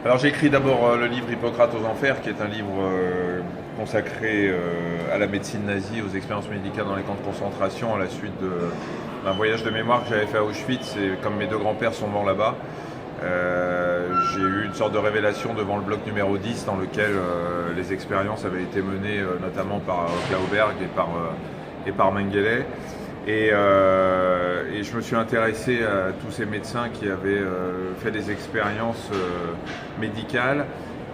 Alors j'ai écrit d'abord le livre Hippocrate aux Enfers, qui est un livre consacré à la médecine nazie, aux expériences médicales dans les camps de concentration, à la suite d'un voyage de mémoire que j'avais fait à Auschwitz. Et comme mes deux grands-pères sont morts là-bas, j'ai eu une sorte de révélation devant le bloc numéro 10, dans lequel les expériences avaient été menées notamment par Klauberg et par Mengele. Et je me suis intéressé à tous ces médecins qui avaient fait des expériences médicales,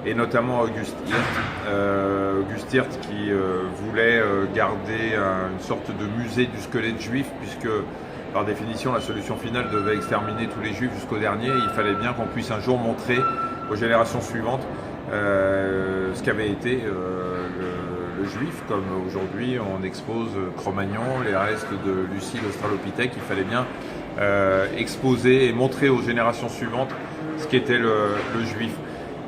et notamment August Hirt. August Hirt qui voulait garder une sorte de musée du squelette juif, puisque par définition la solution finale devait exterminer tous les juifs jusqu'au dernier. Il fallait bien qu'on puisse un jour montrer aux générations suivantes ce qu'avait été le juif, comme aujourd'hui on expose Cro-Magnon, les restes de Lucie l'Australopithèque. Il fallait bien exposer et montrer aux générations suivantes ce qu'était le juif.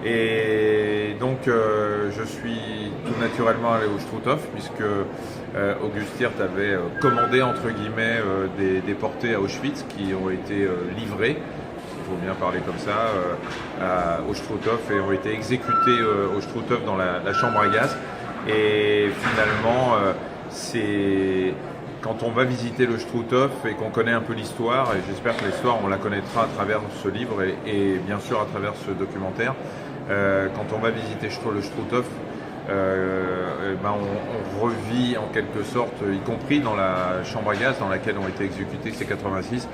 Et donc je suis tout naturellement allé au Struthof, puisque August Hirt avait commandé entre guillemets des déportés à Auschwitz qui ont été livrés, il faut bien parler comme ça, au Struthof, et ont été exécutés au Struthof dans la chambre à gaz. Et finalement, c'est quand on va visiter le Struthof et qu'on connaît un peu l'histoire, et j'espère que l'histoire on la connaîtra à travers ce livre et bien sûr à travers ce documentaire, quand on va visiter le Struthof, on revit en quelque sorte, y compris dans la chambre à gaz dans laquelle ont été exécutés ces 86,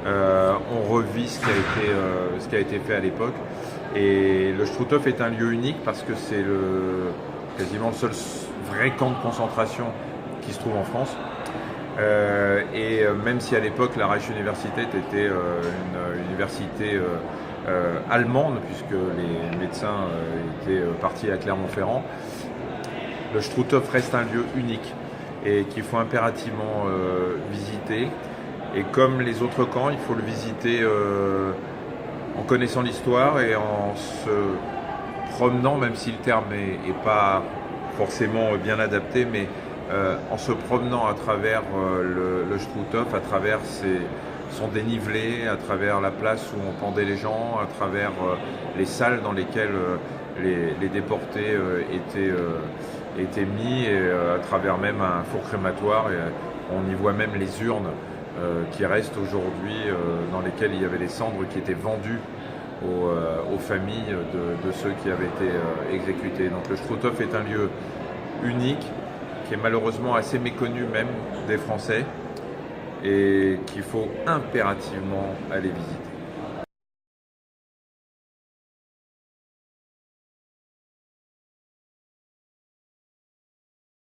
on revit ce qui a été fait à l'époque. Et le Struthof est un lieu unique parce que c'est quasiment le seul vrai camp de concentration qui se trouve en France. Et même si à l'époque la Reichsuniversität était une université allemande, puisque les médecins étaient partis à Clermont-Ferrand, le Struthof reste un lieu unique et qu'il faut impérativement visiter. Et comme les autres camps, il faut le visiter en connaissant l'histoire et en se promenant, même si le terme est pas forcément bien adapté, mais en se promenant à travers le Struthof, à travers son dénivelé, à travers la place où on pendait les gens, à travers les salles dans lesquelles les déportés étaient mis, et à travers même un four crématoire. Et on y voit même les urnes qui restent aujourd'hui, dans lesquelles il y avait les cendres qui étaient vendues aux familles de ceux qui avaient été exécutés. Donc le Struthof est un lieu unique, qui est malheureusement assez méconnu même des Français, et qu'il faut impérativement aller visiter.